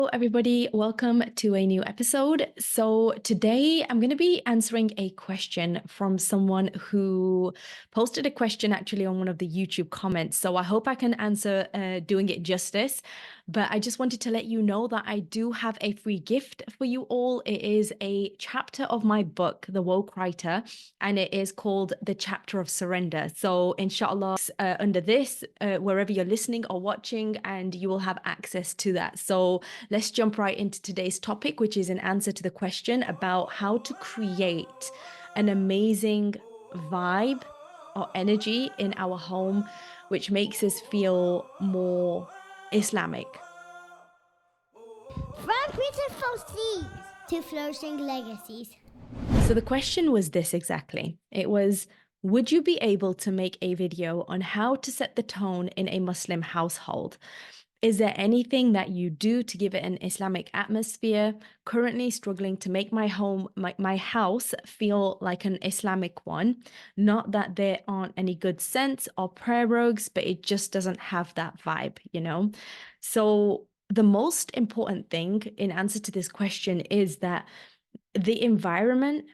Hello, everybody. Welcome to a new episode. So, today I'm going to be answering a question from someone who posted a question actually on one of the YouTube comments. So, I hope I can answer doing it justice. But I just wanted to let you know that I do have a free gift for you all. It is a chapter of my book, The Woke Writer, and it is called The Chapter of Surrender. So, inshallah, under this, wherever you're listening or watching, and you will have access to that. So, let's jump right into today's topic, which is an answer to the question about how to create an amazing vibe or energy in our home, which makes us feel more Islamic. From beautiful seas to flourishing legacies. So the question was this exactly. It was, would you be able to make a video on how to set the tone in a Muslim household? Is there anything that you do to give it an Islamic atmosphere? Currently struggling to make my home, my house feel like an Islamic one. Not that there aren't any good scents or prayer rugs, but it just doesn't have that vibe, you know? So the most important thing in answer to this question is that the environment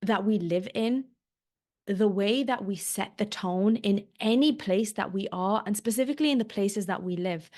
that we live in, the way that we set the tone in any place that we are, and specifically in the places that we live,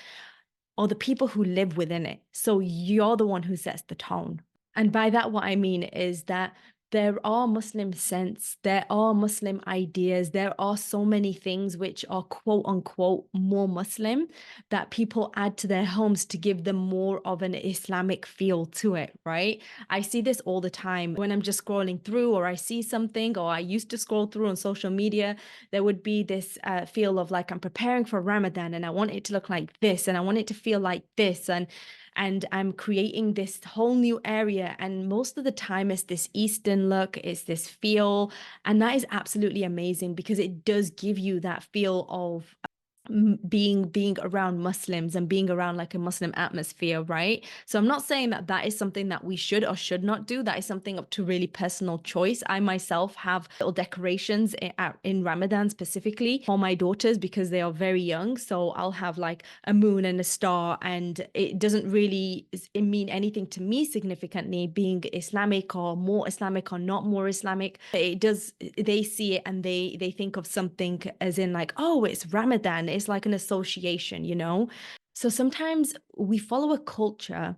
or the people who live within it. So you're the one who sets the tone. And by that, what I mean is that there are Muslim scents, there are Muslim ideas, there are so many things which are quote unquote more Muslim that people add to their homes to give them more of an Islamic feel to it, right? I see this all the time when I'm just scrolling through, or I see something, or I used to scroll through on social media. There would be this feel of like, I'm preparing for Ramadan and I want it to look like this and I want it to feel like this. And I'm creating this whole new area. And most of the time, it's this Eastern look, it's this feel. And that is absolutely amazing because it does give you that feel of being around Muslims and being around like a Muslim atmosphere, right? So I'm not saying that that is something that we should or should not do. That is something up to really personal choice. I myself have little decorations in Ramadan specifically for my daughters because they are very young. So I'll have like a moon and a star, and it doesn't really mean anything to me significantly being Islamic or more Islamic or not more Islamic. It does, they see it and they think of something as in like, oh, it's Ramadan. It's like an association, you know? So sometimes we follow a culture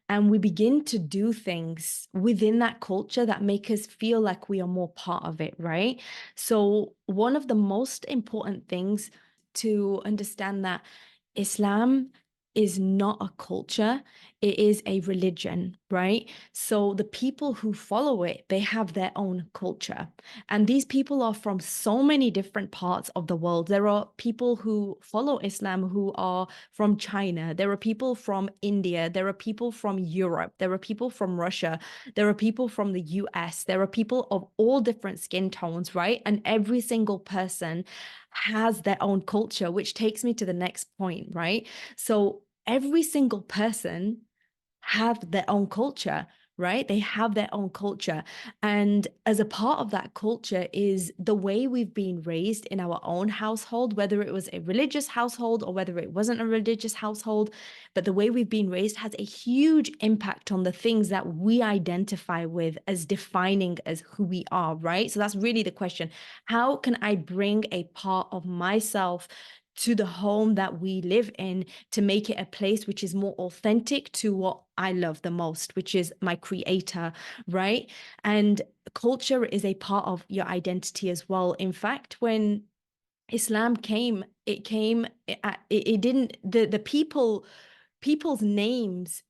and we begin to do things within that culture that make us feel like we are more part of it, right? So one of the most important things to understand that Islam is not a culture, it is a religion, right? So the people who follow it, they have their own culture. And these people are from so many different parts of the world. There are people who follow Islam who are from China. There are people from India. There are people from Europe. There are people from Russia. There are people from the US. There are people of all different skin tones, right? And every single person has their own culture, which takes me to the next point, right? So every single person have their own culture, right? They have their own culture. And as a part of that culture is the way we've been raised in our own household, whether it was a religious household or whether it wasn't a religious household. But the way we've been raised has a huge impact on the things that we identify with as defining as who we are, right? So that's really the question. How can I bring a part of myself to the home that we live in to make it a place which is more authentic to what I love the most, which is my creator, right? And culture is a part of your identity as well. In fact, when Islam came, it didn't, the people's names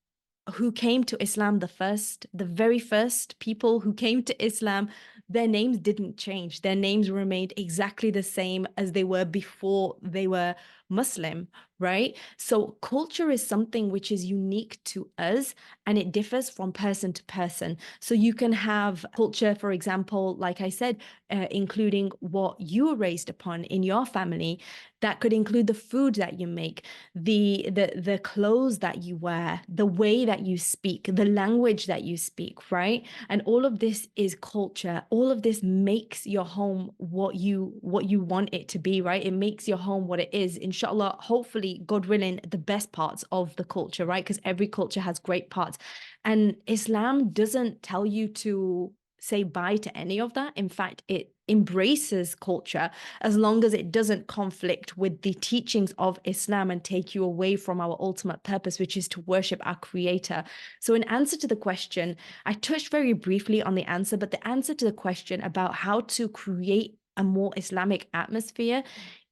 who came to Islam the very first people who came to Islam, their names didn't change. Their names remained exactly the same as they were before they were Muslim, right? So culture is something which is unique to us and it differs from person to person. So you can have culture, for example, like I said, including what you were raised upon in your family. That could include the food that you make, the clothes that you wear, the way that you speak, the language that you speak, right? And all of this is culture. All of this makes your home what you want it to be, right? It makes your home what it is. In inshallah, hopefully, God willing, the best parts of the culture, right? Because every culture has great parts. And Islam doesn't tell you to say bye to any of that. In fact, it embraces culture as long as it doesn't conflict with the teachings of Islam and take you away from our ultimate purpose, which is to worship our Creator. So, in answer to the question, I touched very briefly on the answer, but the answer to the question about how to create a more Islamic atmosphere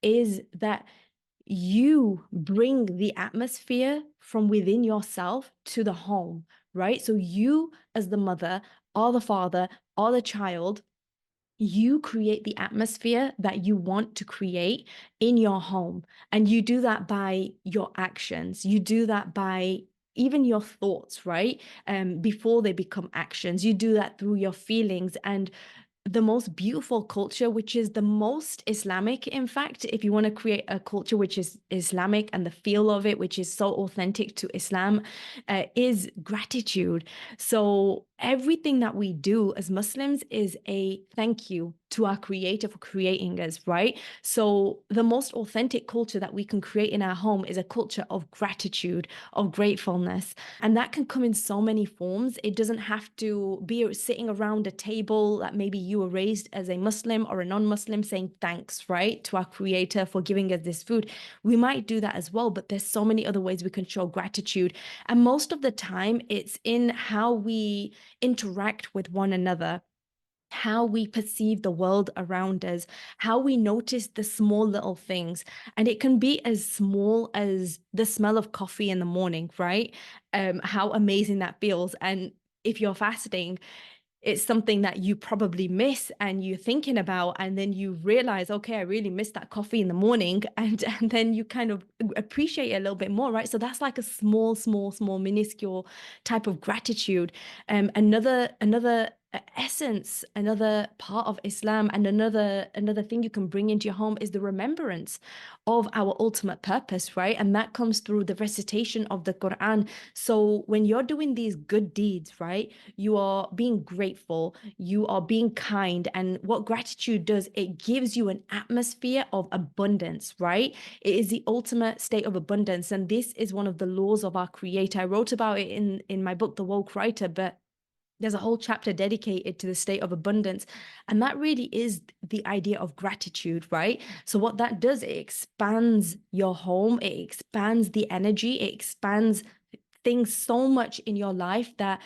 is that you bring the atmosphere from within yourself to the home, right? So you, as the mother or the father or the child, you create the atmosphere that you want to create in your home. And you do that by your actions. You do that by even your thoughts, right? Before they become actions, you do that through your feelings. And the most beautiful culture, which is the most Islamic, in fact, if you want to create a culture which is Islamic and the feel of it, which is so authentic to Islam, is gratitude. So everything that we do as Muslims is a thank you to our Creator for creating us, right? So the most authentic culture that we can create in our home is a culture of gratitude, of gratefulness. And that can come in so many forms. It doesn't have to be sitting around a table that maybe you were raised as a Muslim or a non-Muslim saying thanks, right, to our Creator for giving us this food. We might do that as well, but there's so many other ways we can show gratitude. And most of the time, it's in how we interact with one another, how we perceive the world around us, how we notice the small little things. And it can be as small as the smell of coffee in the morning, right? How amazing that feels. And if you're fasting, it's something that you probably miss and you're thinking about, and then you realize, okay, I really miss that coffee in the morning, and then you kind of appreciate it a little bit more, right? So that's like a small minuscule type of gratitude. Another essence, another part of Islam, and another thing you can bring into your home is the remembrance of our ultimate purpose, right? And that comes through the recitation of the Quran. So when you're doing these good deeds, right, you are being grateful, you are being kind. And what gratitude does, it gives you an atmosphere of abundance, right? It is the ultimate state of abundance. And this is one of the laws of our Creator. I wrote about it in my book, The Woke Writer, but there's a whole chapter dedicated to the state of abundance. And that really is the idea of gratitude, right? So, what that does, it expands your home, it expands the energy, it expands things so much in your life that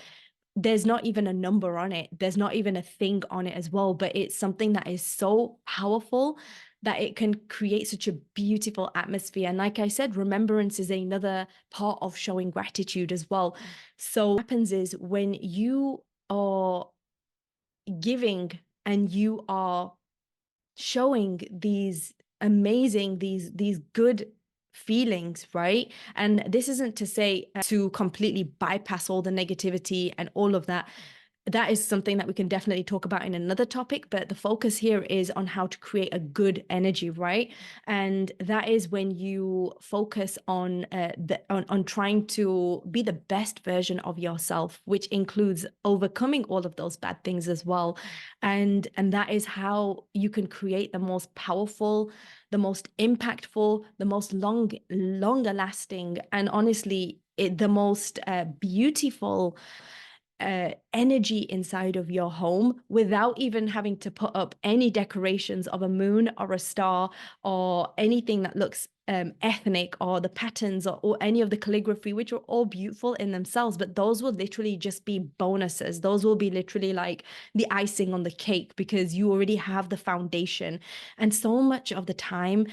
there's not even a number on it. There's not even a thing on it as well, but it's something that is so powerful that it can create such a beautiful atmosphere. And like I said, remembrance is another part of showing gratitude as well. So what happens is when you are giving and you are showing these amazing, these good feelings, right? And this isn't to say to completely bypass all the negativity and all of that. That is something that we can definitely talk about in another topic, but the focus here is on how to create a good energy, right? And that is when you focus on on trying to be the best version of yourself, which includes overcoming all of those bad things as well. And that is how you can create the most powerful, the most impactful, the most longer lasting, and honestly, the most beautiful energy inside of your home without even having to put up any decorations of a moon or a star or anything that looks ethnic, or the patterns, or any of the calligraphy, which are all beautiful in themselves. But those will literally just be bonuses. Those will be literally like the icing on the cake because you already have the foundation. And so much of the time,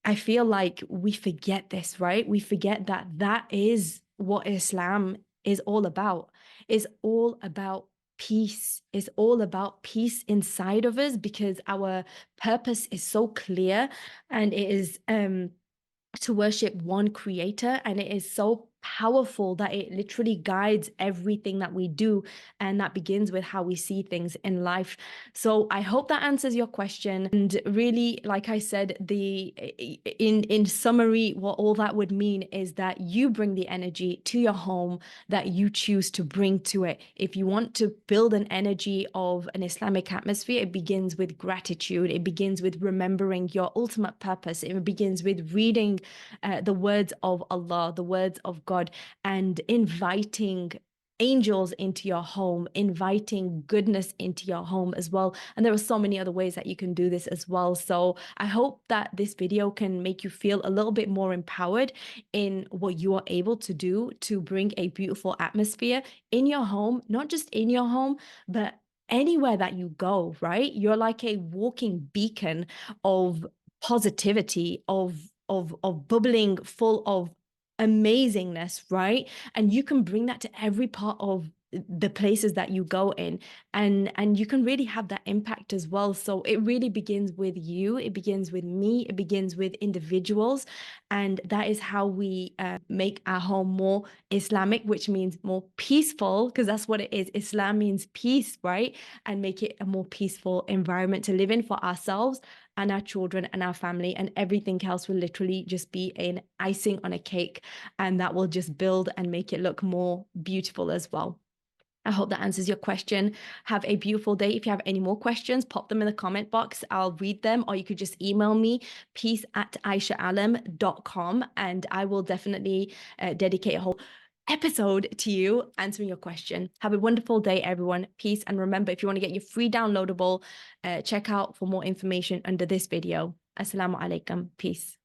I feel like we forget this, right? We forget that that is what Islam is all about. Is all about peace. Is all about peace inside of us because our purpose is so clear, and it is to worship one creator, and it is so powerful that it literally guides everything that we do, and that begins with how we see things in life. So I hope that answers your question. And really, like I said, in summary, what all that would mean is that you bring the energy to your home that you choose to bring to it. If you want to build an energy of an Islamic atmosphere, it begins with gratitude. It begins with remembering your ultimate purpose. It begins with reading the words of Allah, the words of God, and inviting angels into your home, inviting goodness into your home as well. And there are so many other ways that you can do this as well. So I hope that this video can make you feel a little bit more empowered in what you are able to do to bring a beautiful atmosphere in your home, not just in your home, but anywhere that you go, right? You're like a walking beacon of positivity, of bubbling full of amazingness, right? And you can bring that to every part of the places that you go in, and you can really have that impact as well. So it really begins with you, it begins with me, it begins with individuals, and that is how we make our home more Islamic, which means more peaceful, because that's what it is. Islam means peace, right? And make it a more peaceful environment to live in for ourselves and our children and our family, and everything else will literally just be an icing on a cake, and that will just build and make it look more beautiful as well. I hope that answers your question. Have a beautiful day. If you have any more questions, pop them in the comment box. I'll read them, or you could just email me, peace@aishaalam.com, and I will definitely dedicate a whole episode to you answering your question. Have a wonderful day, everyone. Peace. And remember, if you want to get your free downloadable, check out for more information under this video. Assalamu alaikum. Peace.